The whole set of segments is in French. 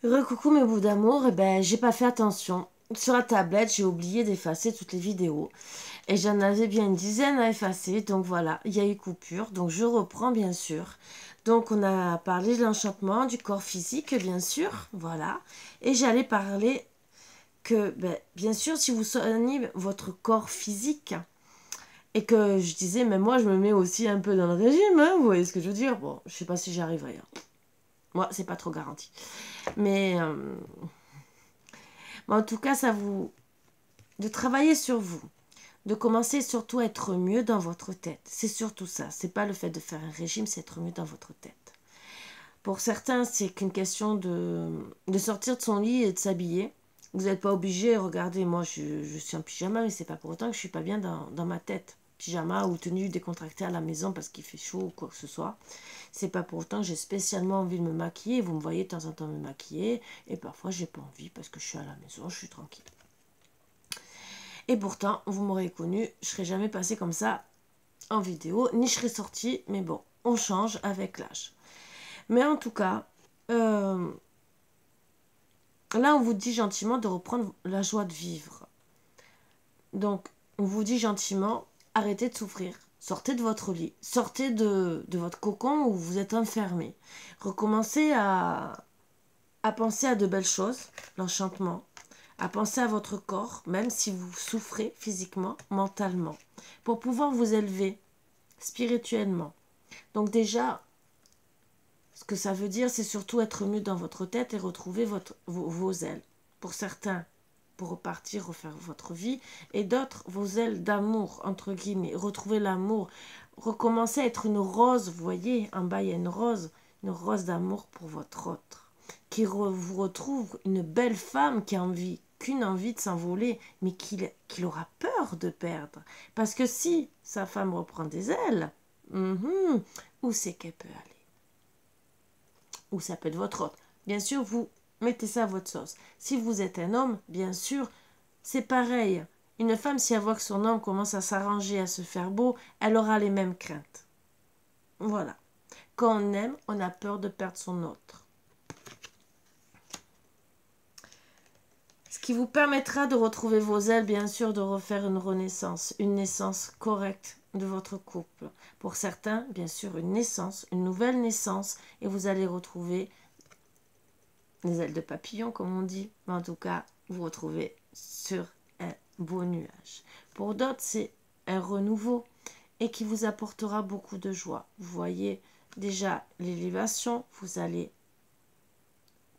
Recoucou mes bouts d'amour, et ben j'ai pas fait attention. Sur la tablette, j'ai oublié d'effacer toutes les vidéos. Et j'en avais bien une dizaine à effacer, donc voilà, il y a eu coupure. Donc je reprends bien sûr. Donc on a parlé de l'enchantement, du corps physique bien sûr, voilà. Et j'allais parler que, ben, bien sûr, si vous soignez votre corps physique, et que je disais, mais moi je me mets aussi un peu dans le régime, hein, vous voyez ce que je veux dire? Bon, je sais pas si j'y arriverai, hein. Moi, c'est pas trop garanti. Mais en tout cas, ça vous... de travailler sur vous, de commencer surtout à être mieux dans votre tête. C'est surtout ça. C'est pas le fait de faire un régime, c'est être mieux dans votre tête. Pour certains, c'est qu'une question de sortir de son lit et de s'habiller. Vous n'êtes pas obligé, regardez, moi je suis en pyjama, mais c'est pas pour autant que je suis pas bien dans ma tête. Pyjama ou tenue décontractée à la maison parce qu'il fait chaud ou quoi que ce soit. C'est pas pour autant que j'ai spécialement envie de me maquiller. Vous me voyez de temps en temps me maquiller et parfois j'ai pas envie parce que je suis à la maison, je suis tranquille. Et pourtant, vous m'aurez connu, je serais jamais passée comme ça en vidéo, ni je serais sortie, mais bon, on change avec l'âge. Mais en tout cas, là on vous dit gentiment de reprendre la joie de vivre. Donc, on vous dit gentiment, arrêtez de souffrir. Sortez de votre lit, sortez de votre cocon où vous êtes enfermé. Recommencez à penser à de belles choses, l'enchantement, à penser à votre corps, même si vous souffrez physiquement, mentalement, pour pouvoir vous élever spirituellement. Donc déjà, ce que ça veut dire, c'est surtout être mieux dans votre tête et retrouver vos ailes. Pour certains, pour repartir, refaire votre vie, et d'autres, vos ailes d'amour, entre guillemets, retrouver l'amour, recommencer à être une rose, vous voyez, en bas il y a une rose d'amour pour votre autre, vous retrouve une belle femme qui a envie, qu'une envie de s'envoler, mais qu'il aura peur de perdre. Parce que si sa femme reprend des ailes, où c'est qu'elle peut aller? Ou ça peut être votre autre. Bien sûr, vous mettez ça à votre sauce. Si vous êtes un homme, bien sûr, c'est pareil. Une femme, si elle voit que son homme commence à s'arranger, à se faire beau, elle aura les mêmes craintes. Voilà. Quand on aime, on a peur de perdre son autre. Ce qui vous permettra de retrouver vos ailes, bien sûr, de refaire une renaissance, une naissance correcte de votre couple. Pour certains, bien sûr, une naissance, une nouvelle naissance, et vous allez retrouver les ailes de papillon, comme on dit. Mais en tout cas, vous retrouvez sur un beau nuage. Pour d'autres, c'est un renouveau et qui vous apportera beaucoup de joie. Vous voyez déjà l'élévation, vous allez,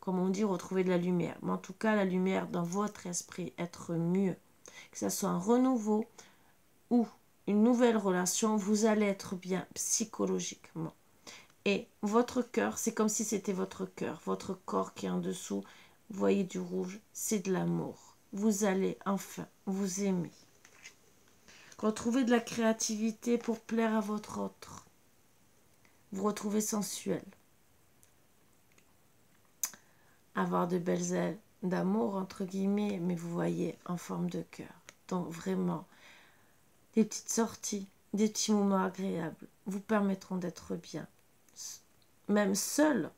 comme on dit, retrouver de la lumière. Mais en tout cas, la lumière dans votre esprit, être mieux. Que ce soit un renouveau ou une nouvelle relation, vous allez être bien psychologiquement. Et votre cœur, c'est comme si c'était votre cœur, votre corps qui est en dessous. Vous voyez du rouge, c'est de l'amour. Vous allez enfin vous aimer. Retrouvez de la créativité pour plaire à votre autre. Vous retrouvez sensuel. Avoir de belles ailes d'amour, entre guillemets, mais vous voyez en forme de cœur. Donc vraiment, des petites sorties, des petits moments agréables vous permettront d'être bien. Même seul,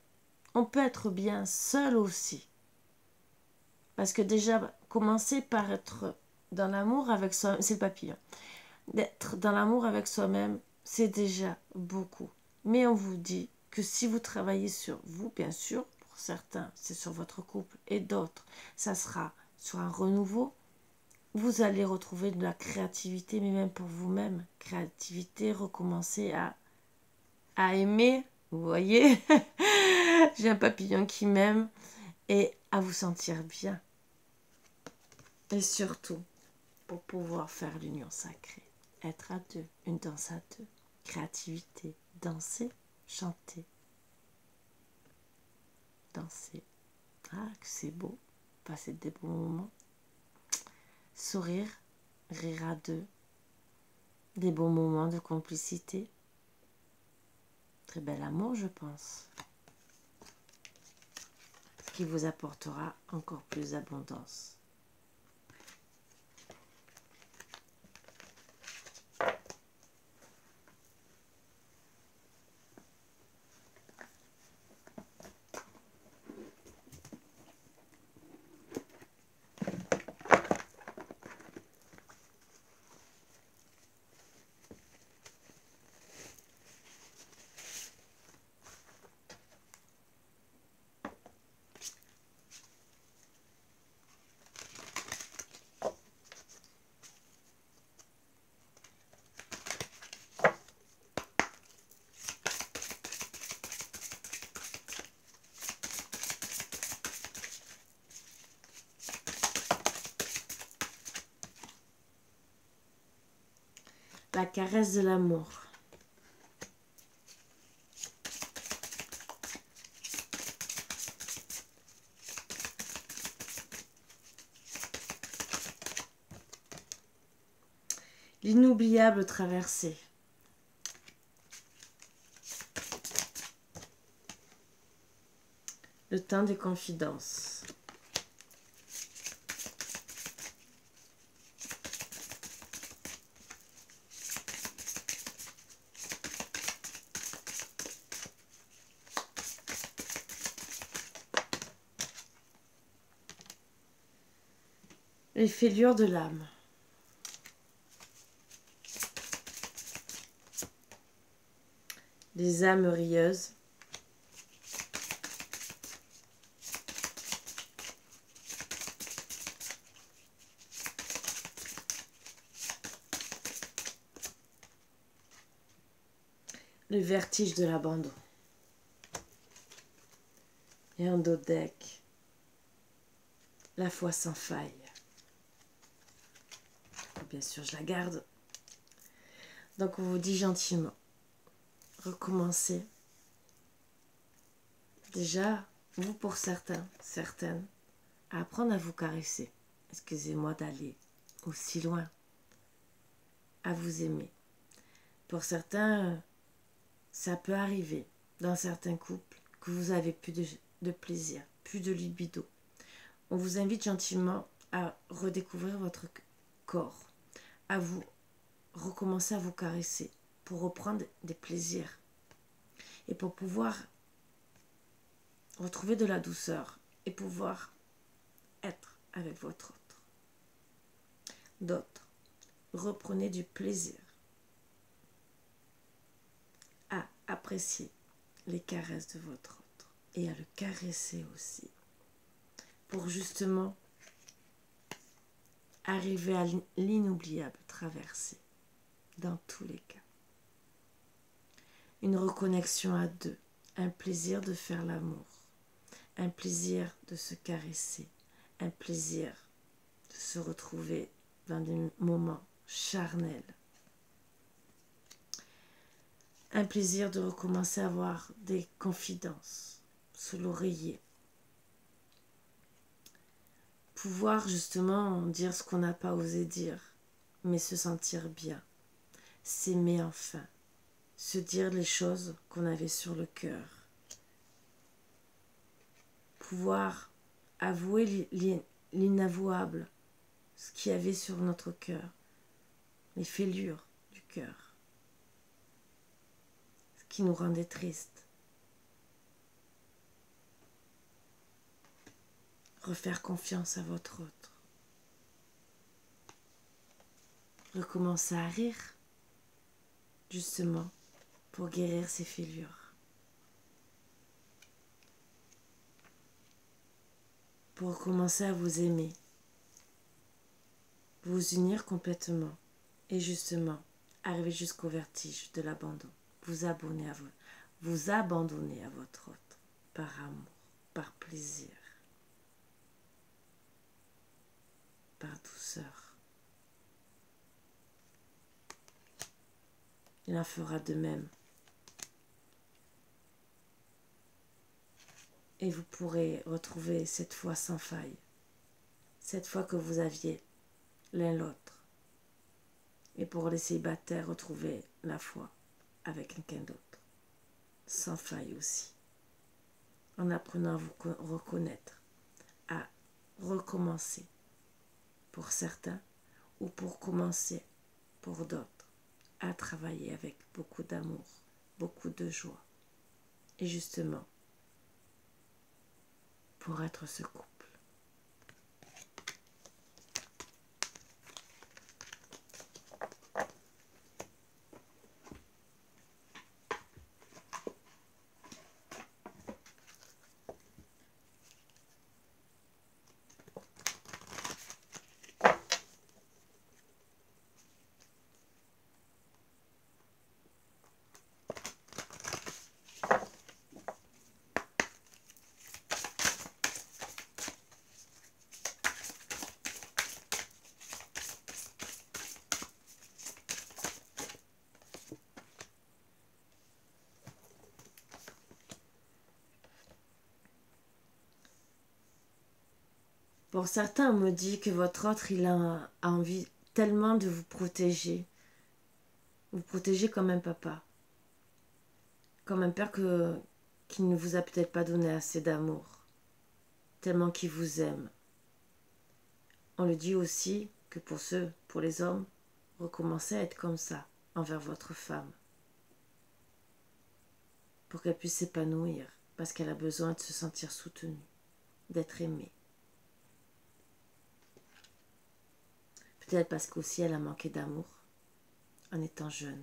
on peut être bien seul aussi. Parce que déjà, commencer par être dans l'amour avec soi-même, c'est le papillon. D'être dans l'amour avec soi-même, c'est déjà beaucoup. Mais on vous dit que si vous travaillez sur vous, bien sûr, pour certains, c'est sur votre couple et d'autres, ça sera sur un renouveau, vous allez retrouver de la créativité, mais même pour vous-même. Créativité, recommencer à aimer, vous voyez. J'ai un papillon qui m'aime et à vous sentir bien. Et surtout, pour pouvoir faire l'union sacrée, être à deux, une danse à deux, créativité, danser, chanter, danser. Ah, que c'est beau, passer des bons moments. Sourire, rire à deux, des bons moments de complicité. Très bel amour, je pense. Ce qui vous apportera encore plus d'abondance. La caresse de l'amour. L'inoubliable traversée. Le temps des confidences. Les fêlures de l'âme. Les âmes rieuses. Le vertige de l'abandon. Et en dos deck, la foi sans faille. Bien sûr, je la garde. Donc, on vous dit gentiment, recommencez. Déjà, vous pour certains, certaines, à apprendre à vous caresser. Excusez-moi d'aller aussi loin. À vous aimer. Pour certains, ça peut arriver dans certains couples que vous avez plus de plaisir, plus de libido. On vous invite gentiment à redécouvrir votre corps, à vous recommencer à vous caresser pour reprendre des plaisirs et pour pouvoir retrouver de la douceur et pouvoir être avec votre autre. D'autres, reprenez du plaisir à apprécier les caresses de votre autre et à le caresser aussi pour justement arriver à l'inoubliable traversée dans tous les cas. Une reconnexion à deux, un plaisir de faire l'amour, un plaisir de se caresser, un plaisir de se retrouver dans des moments charnels, un plaisir de recommencer à avoir des confidences sous l'oreiller, pouvoir justement dire ce qu'on n'a pas osé dire, mais se sentir bien, s'aimer enfin, se dire les choses qu'on avait sur le cœur, pouvoir avouer l'inavouable, ce qu'il y avait sur notre cœur, les fêlures du cœur, ce qui nous rendait tristes. Refaire confiance à votre autre. Recommencer à rire, justement, pour guérir ces fêlures. Pour commencer à vous aimer, vous unir complètement et justement arriver jusqu'au vertige de l'abandon. Vous abandonner à votre autre par amour, par plaisir, par douceur. Il en fera de même. Et vous pourrez retrouver cette foi sans faille, cette foi que vous aviez l'un l'autre. Et pour les célibataires, retrouver la foi avec quelqu'un d'autre, sans faille aussi, en apprenant à vous reconnaître, à recommencer pour certains ou pour commencer pour d'autres, à travailler avec beaucoup d'amour, beaucoup de joie et justement pour être ce couple. Pour certains, on me dit que votre autre, il a envie tellement de vous protéger. Vous protéger comme un papa. Comme un père qui ne vous a peut-être pas donné assez d'amour. Tellement qu'il vous aime. On le dit aussi que pour les hommes, recommencez à être comme ça envers votre femme. Pour qu'elle puisse s'épanouir. Parce qu'elle a besoin de se sentir soutenue. D'être aimée. Peut-être parce qu'aussi elle a manqué d'amour en étant jeune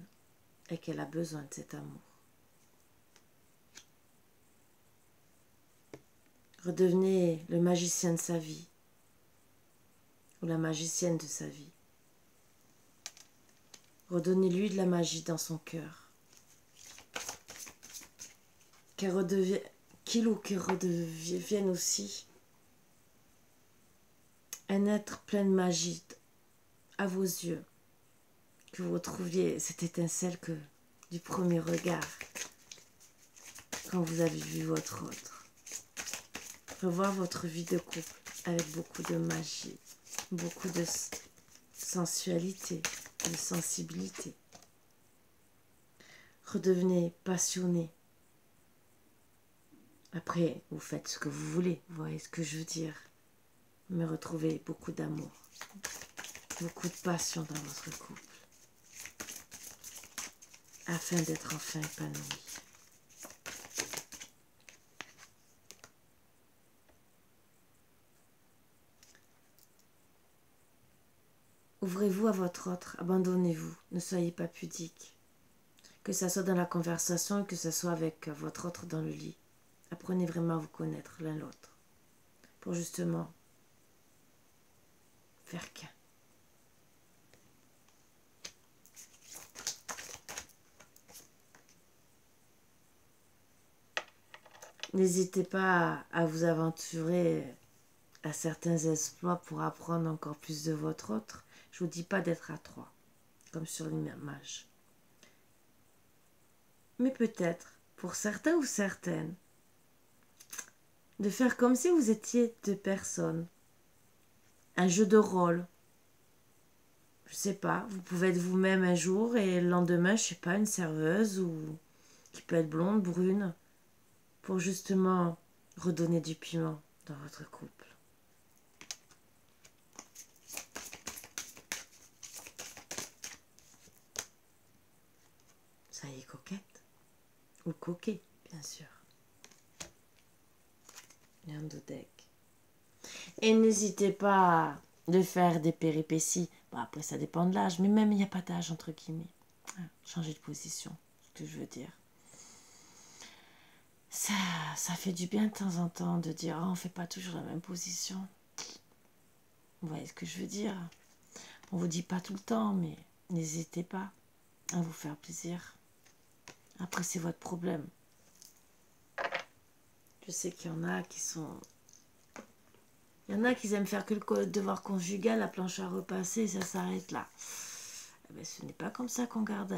et qu'elle a besoin de cet amour. Redevenez le magicien de sa vie ou la magicienne de sa vie. Redonnez-lui de la magie dans son cœur. Qu'il ou qu'elle redevienne aussi un être plein de magie à vos yeux. Que vous retrouviez cette étincelle du premier regard quand vous avez vu votre autre. Revoir votre vie de couple avec beaucoup de magie, beaucoup de sensualité, de sensibilité. Redevenez passionné. Après, vous faites ce que vous voulez, vous voyez ce que je veux dire. Mais retrouvez beaucoup d'amour, beaucoup de passion dans votre couple, afin d'être enfin épanoui. Ouvrez-vous à votre autre, abandonnez-vous, ne soyez pas pudique. Que ça soit dans la conversation, que ça soit avec votre autre dans le lit. Apprenez vraiment à vous connaître l'un l'autre. Pour justement faire qu'un. N'hésitez pas à vous aventurer à certains exploits pour apprendre encore plus de votre autre. Je ne vous dis pas d'être à 3, comme sur l'image. Mais peut-être, pour certains ou certaines, de faire comme si vous étiez 2 personnes. Un jeu de rôle. Je sais pas, vous pouvez être vous-même un jour et le lendemain, je sais pas, une serveuse ou qui peut être blonde, brune, pour justement redonner du piment dans votre couple. Ça y est, coquette. Ou coquet, bien sûr. Et un deck. Et n'hésitez pas de faire des péripéties. Bon, après, ça dépend de l'âge, mais même il n'y a pas d'âge, entre guillemets. Changer de position, ce que je veux dire. Ça fait du bien de temps en temps de dire oh, on ne fait pas toujours la même position. Vous voyez ce que je veux dire? On ne vous dit pas tout le temps, mais n'hésitez pas à vous faire plaisir. Après, c'est votre problème. Je sais qu'il y en a qui sont... Il y en a qui aiment faire que le devoir conjugal, la planche à repasser, et ça s'arrête là. Eh bien, ce n'est pas comme ça qu'on garde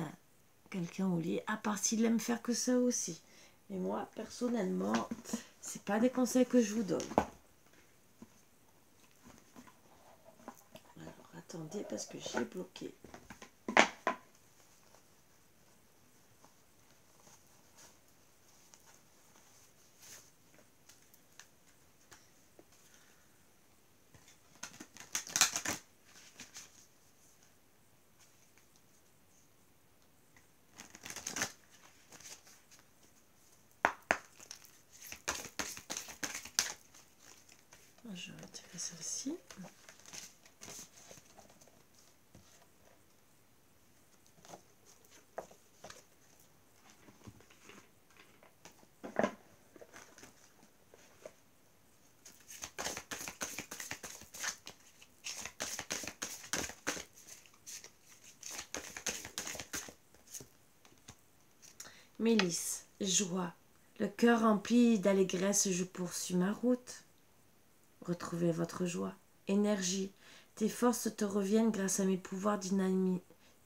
quelqu'un au lit, à part s'il aime faire que ça aussi. Mais moi, personnellement, c'est pas des conseils que je vous donne. Alors, attendez, parce que j'ai bloqué. Je vais retirer celle-ci. Mélisse, joie, le cœur rempli d'allégresse, je poursuis ma route. Retrouvez votre joie, énergie, tes forces te reviennent grâce à mes pouvoirs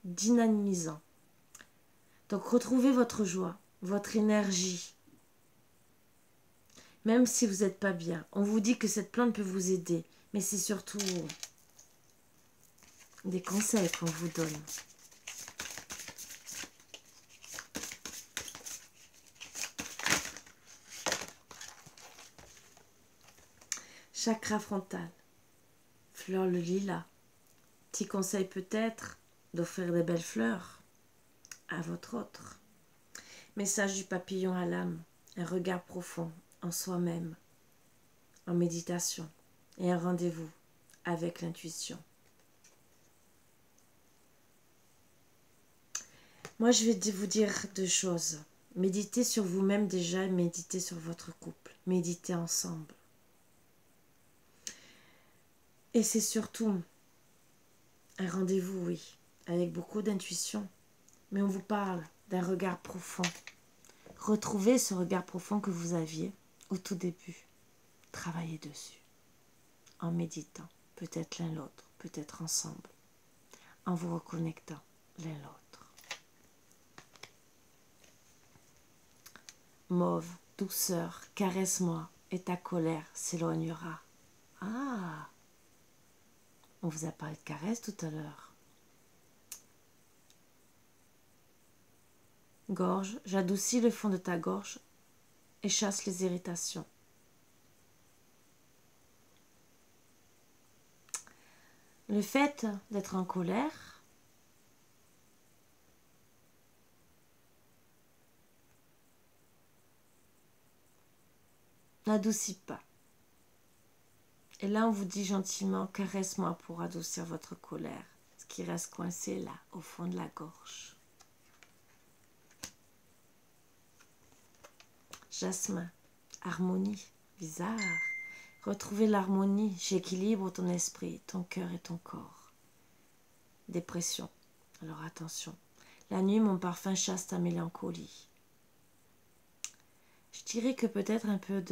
dynamisants. Donc retrouvez votre joie, votre énergie. Même si vous n'êtes pas bien, on vous dit que cette plante peut vous aider. Mais c'est surtout des conseils qu'on vous donne. Chakra frontal, fleur le lilas. Petit conseil peut-être d'offrir des belles fleurs à votre autre. Message du papillon à l'âme, un regard profond en soi-même, en méditation et un rendez-vous avec l'intuition. Moi, je vais vous dire deux choses. Méditez sur vous-même déjà et méditez sur votre couple. Méditez ensemble. Et c'est surtout un rendez-vous, oui, avec beaucoup d'intuition. Mais on vous parle d'un regard profond. Retrouvez ce regard profond que vous aviez au tout début. Travaillez dessus. En méditant, peut-être l'un l'autre, peut-être ensemble. En vous reconnectant l'un l'autre. Mauve, douceur, caresse-moi et ta colère s'éloignera. Ah, on vous a parlé de caresse tout à l'heure. Gorge, j'adoucis le fond de ta gorge et chasse les irritations. Le fait d'être en colère n'adoucit pas. Et là, on vous dit gentiment, caresse-moi pour adoucir votre colère, ce qui reste coincé là, au fond de la gorge. Jasmin, harmonie, bizarre. Retrouvez l'harmonie, j'équilibre ton esprit, ton cœur et ton corps. Dépression, alors attention. La nuit, mon parfum chasse ta mélancolie. Je dirais que peut-être un peu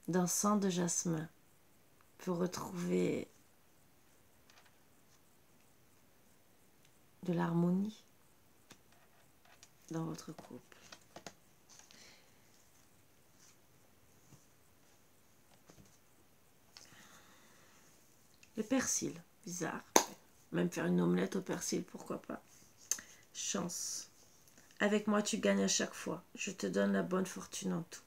d'encens de jasmin pour retrouver de l'harmonie dans votre couple. Le persil, bizarre. Même faire une omelette au persil, pourquoi pas. Chance. Avec moi, tu gagnes à chaque fois. Je te donne la bonne fortune en tout.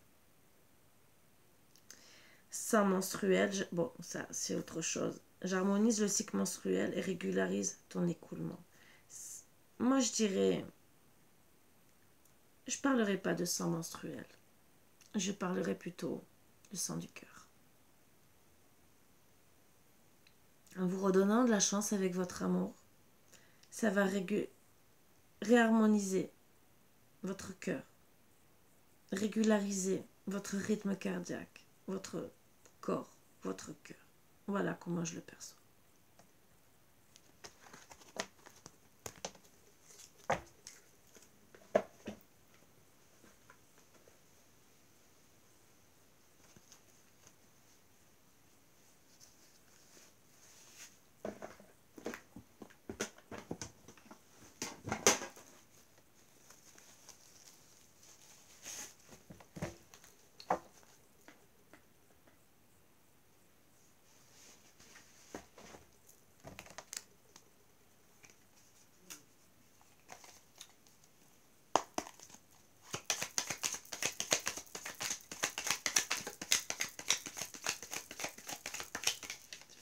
Sang menstruel, bon, ça, c'est autre chose. J'harmonise le cycle menstruel et régularise ton écoulement. Moi, je dirais... Je parlerai pas de sang menstruel. Je parlerai plutôt de sang du cœur. En vous redonnant de la chance avec votre amour, ça va réharmoniser votre cœur, régulariser votre rythme cardiaque, votre corps, votre cœur. Voilà comment je le perçois.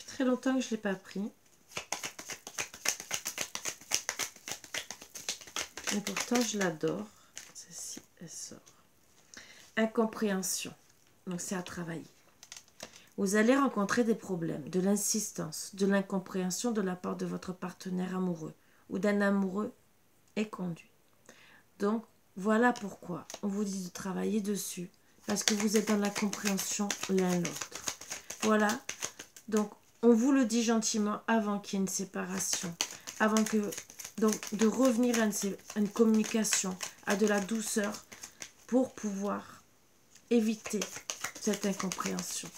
Très longtemps que je ne l'ai pas pris. Et pourtant, je l'adore. Celle-ci, elle sort. Incompréhension. Donc, c'est à travailler. Vous allez rencontrer des problèmes, de l'insistance, de l'incompréhension de la part de votre partenaire amoureux ou d'un amoureux éconduit. Donc, voilà pourquoi on vous dit de travailler dessus. Parce que vous êtes dans la compréhension l'un l'autre. Voilà. Donc, on vous le dit gentiment avant qu'il y ait une séparation. Avant que... Donc, de revenir à une communication, à de la douceur pour pouvoir éviter cette incompréhension.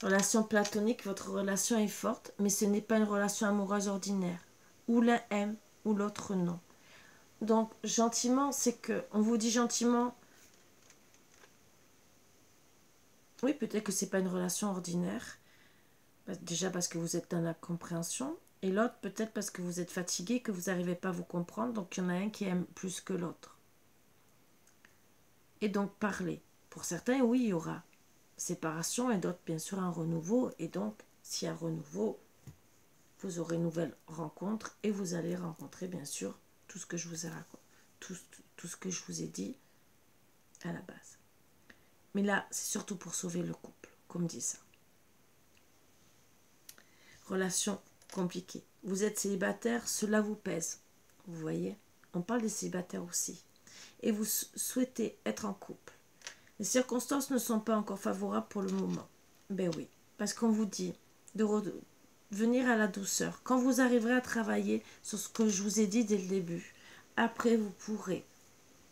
Relation platonique, votre relation est forte, mais ce n'est pas une relation amoureuse ordinaire. Ou l'un aime, ou l'autre non. Donc, gentiment, c'est que, on vous dit gentiment, Oui, peut-être que c'est pas une relation ordinaire. Déjà parce que vous êtes dans la compréhension. Et l'autre, peut-être parce que vous êtes fatigué, que vous n'arrivez pas à vous comprendre. Donc, il y en a un qui aime plus que l'autre. Et donc, parler. Pour certains, oui, il y aura séparation et d'autres, bien sûr, un renouveau. Et donc, s'il y a un renouveau, vous aurez une nouvelle rencontre et vous allez rencontrer, bien sûr, tout ce que je vous ai raconté, tout ce que je vous ai dit à la base. Mais là, c'est surtout pour sauver le couple, comme dit ça. Relation compliquée. Vous êtes célibataire, cela vous pèse. Vous voyez, on parle des célibataires aussi. Et vous souhaitez être en couple. Les circonstances ne sont pas encore favorables pour le moment. Ben oui, parce qu'on vous dit de venir à la douceur. Quand vous arriverez à travailler sur ce que je vous ai dit dès le début, après vous pourrez,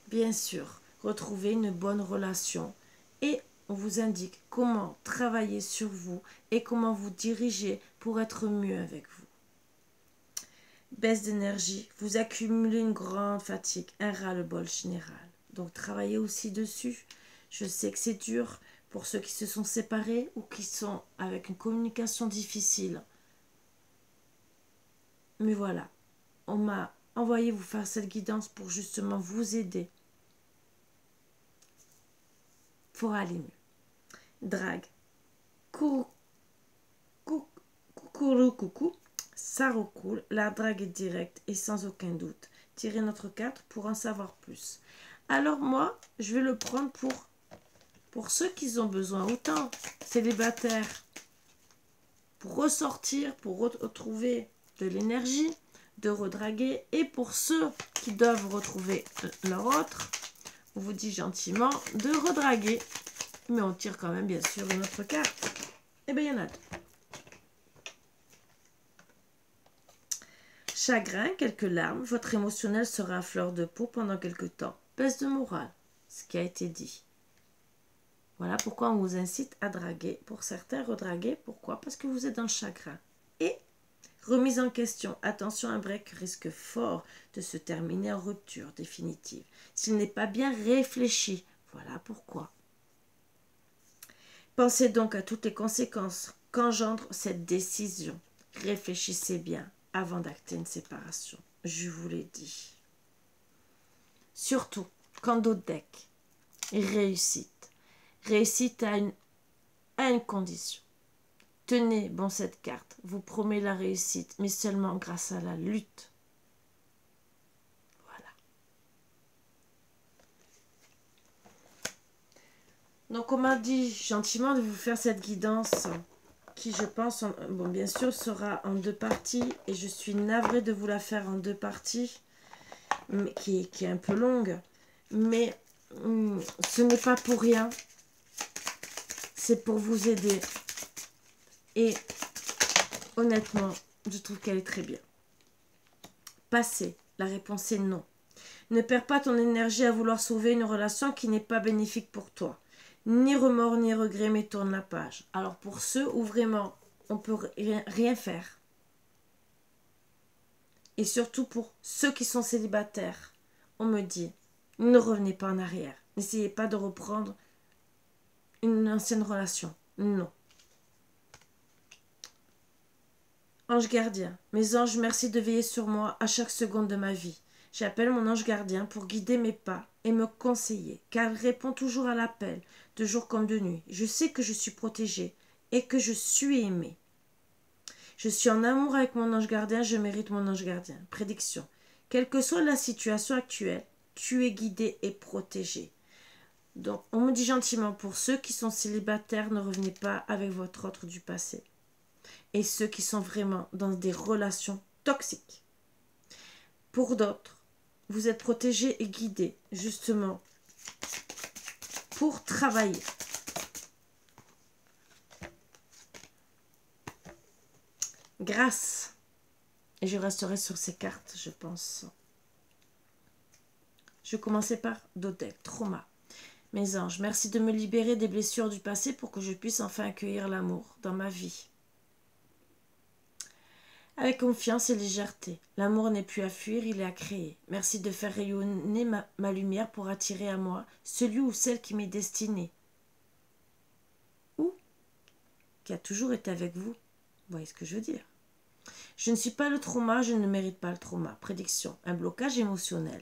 bien sûr, retrouver une bonne relation. Et on vous indique comment travailler sur vous et comment vous diriger pour être mieux avec vous. Baisse d'énergie, vous accumulez une grande fatigue, un ras-le-bol général. Donc travaillez aussi dessus. Je sais que c'est dur pour ceux qui se sont séparés ou qui sont avec une communication difficile. Mais voilà, on m'a envoyé vous faire cette guidance pour justement vous aider pour aller mieux. Drague. Coucou, coucou, ça recoule. La drague est directe et sans aucun doute. Tirez notre carte pour en savoir plus. Alors moi, je vais le prendre pour ceux qui ont besoin, autant célibataires, pour ressortir, pour retrouver de l'énergie, de redraguer, et pour ceux qui doivent retrouver leur autre, on vous dit gentiment de redraguer. Mais on tire quand même bien sûr une autre carte. Et bien il y en a deux. Chagrin, quelques larmes, votre émotionnel sera à fleur de peau pendant quelque temps. Baisse de morale, ce qui a été dit. Voilà pourquoi on vous incite à draguer. Pour certains, redraguer. Pourquoi? Parce que vous êtes dans le chagrin. Et remise en question. Attention, un break risque fort de se terminer en rupture définitive. S'il n'est pas bien réfléchi. Voilà pourquoi. Pensez donc à toutes les conséquences qu'engendre cette décision. Réfléchissez bien avant d'acter une séparation. Je vous l'ai dit. Surtout, quand d'autres decks, réussite. Réussite à une condition. Tenez bon cette carte, vous promet la réussite, mais seulement grâce à la lutte. Voilà. Donc on m'a dit gentiment de vous faire cette guidance qui, je pense, bon, bien sûr, sera en 2 parties, et je suis navrée de vous la faire en 2 parties, mais qui est un peu longue, mais ce n'est pas pour rien. C'est pour vous aider. Et honnêtement, je trouve qu'elle est très bien. Passez. La réponse est non. Ne perds pas ton énergie à vouloir sauver une relation qui n'est pas bénéfique pour toi. Ni remords, ni regrets, mais tourne la page. Alors pour ceux où vraiment on peut rien faire, et surtout pour ceux qui sont célibataires, on me dit, ne revenez pas en arrière. N'essayez pas de reprendre une ancienne relation. Non. Ange gardien, mes anges, merci de veiller sur moi à chaque seconde de ma vie. J'appelle mon ange gardien pour guider mes pas et me conseiller, car il répond toujours à l'appel, de jour comme de nuit. Je sais que je suis protégée et que je suis aimée. Je suis en amour avec mon ange gardien, je mérite mon ange gardien. Prédiction. Quelle que soit la situation actuelle, tu es guidé et protégé. Donc, on me dit gentiment, pour ceux qui sont célibataires, ne revenez pas avec votre autre du passé. Et ceux qui sont vraiment dans des relations toxiques. Pour d'autres, vous êtes protégés et guidés, justement, pour travailler. Grâce. Et je resterai sur ces cartes, je pense. Je commençais par Dodec, trauma. Mes anges, merci de me libérer des blessures du passé pour que je puisse enfin accueillir l'amour dans ma vie. Avec confiance et légèreté. L'amour n'est plus à fuir, il est à créer. Merci de faire rayonner ma lumière pour attirer à moi celui ou celle qui m'est destiné. qui a toujours été avec vous. Vous voyez ce que je veux dire? Je ne suis pas le trauma, je ne mérite pas le trauma. Prédiction, un blocage émotionnel.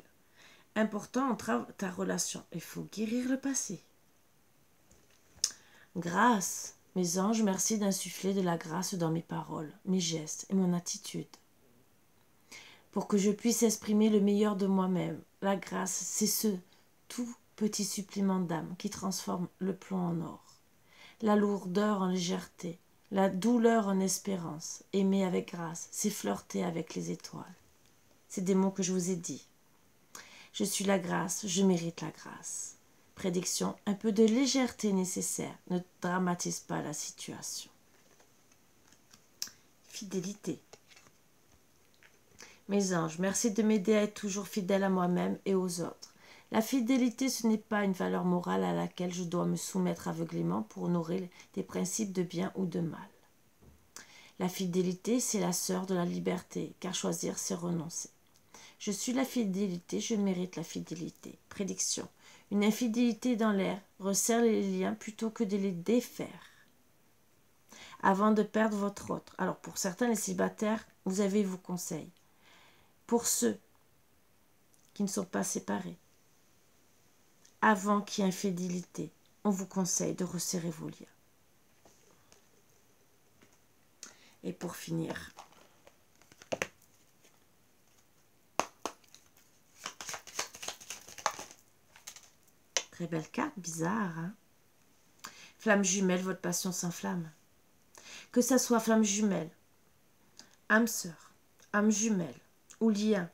Important entrave ta relation. Il faut guérir le passé. Grâce, mes anges, merci d'insuffler de la grâce dans mes paroles, mes gestes et mon attitude. Pour que je puisse exprimer le meilleur de moi-même. La grâce, c'est ce tout petit supplément d'âme qui transforme le plomb en or. La lourdeur en légèreté, la douleur en espérance. Aimer avec grâce, c'est flirter avec les étoiles. C'est des mots que je vous ai dit. Je suis la grâce, je mérite la grâce. Prédiction, un peu de légèreté nécessaire. Ne dramatise pas la situation. Fidélité. Mes anges, merci de m'aider à être toujours fidèle à moi-même et aux autres. La fidélité, ce n'est pas une valeur morale à laquelle je dois me soumettre aveuglément pour honorer des principes de bien ou de mal. La fidélité, c'est la sœur de la liberté, car choisir, c'est renoncer. Je suis la fidélité, je mérite la fidélité. Prédiction. Une infidélité dans l'air resserre les liens plutôt que de les défaire. Avant de perdre votre autre. Alors pour certains, les célibataires, vous avez vos conseils. Pour ceux qui ne sont pas séparés, avant qu'il y ait infidélité, on vous conseille de resserrer vos liens. Et pour finir, très belle carte, bizarre, hein? Flamme jumelle, votre passion s'enflamme. Que ça soit flamme jumelle, âme sœur, âme jumelle ou lien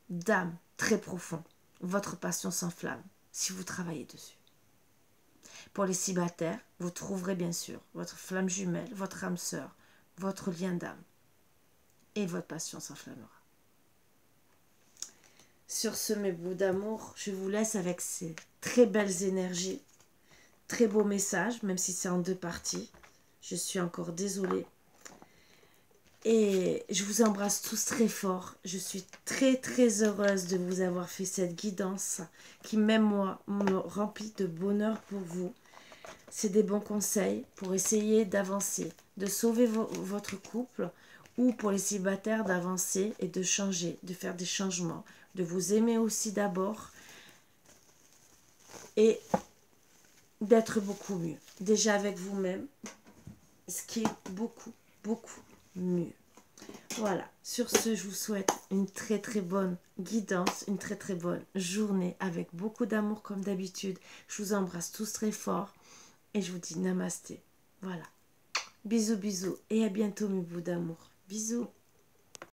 d'âme très profond, votre passion s'enflamme si vous travaillez dessus. Pour les célibataires, vous trouverez bien sûr votre flamme jumelle, votre âme sœur, votre lien d'âme et votre passion s'enflammera. Sur ce, mes bouts d'amour, je vous laisse avec ces très belles énergies, très beaux messages, même si c'est en 2 parties. Je suis encore désolée. Et je vous embrasse tous très fort. Je suis très très heureuse de vous avoir fait cette guidance qui, même moi, me remplit de bonheur pour vous. C'est des bons conseils pour essayer d'avancer, de sauver votre couple, ou pour les célibataires d'avancer et de changer, de faire des changements, de vous aimer aussi d'abord et d'être beaucoup mieux. Déjà avec vous-même, ce qui est beaucoup, beaucoup mieux. Voilà, sur ce, je vous souhaite une très très bonne guidance, une très très bonne journée avec beaucoup d'amour comme d'habitude. Je vous embrasse tous très fort et je vous dis namasté. Voilà, bisous bisous et à bientôt mes bouts d'amour. Bisous.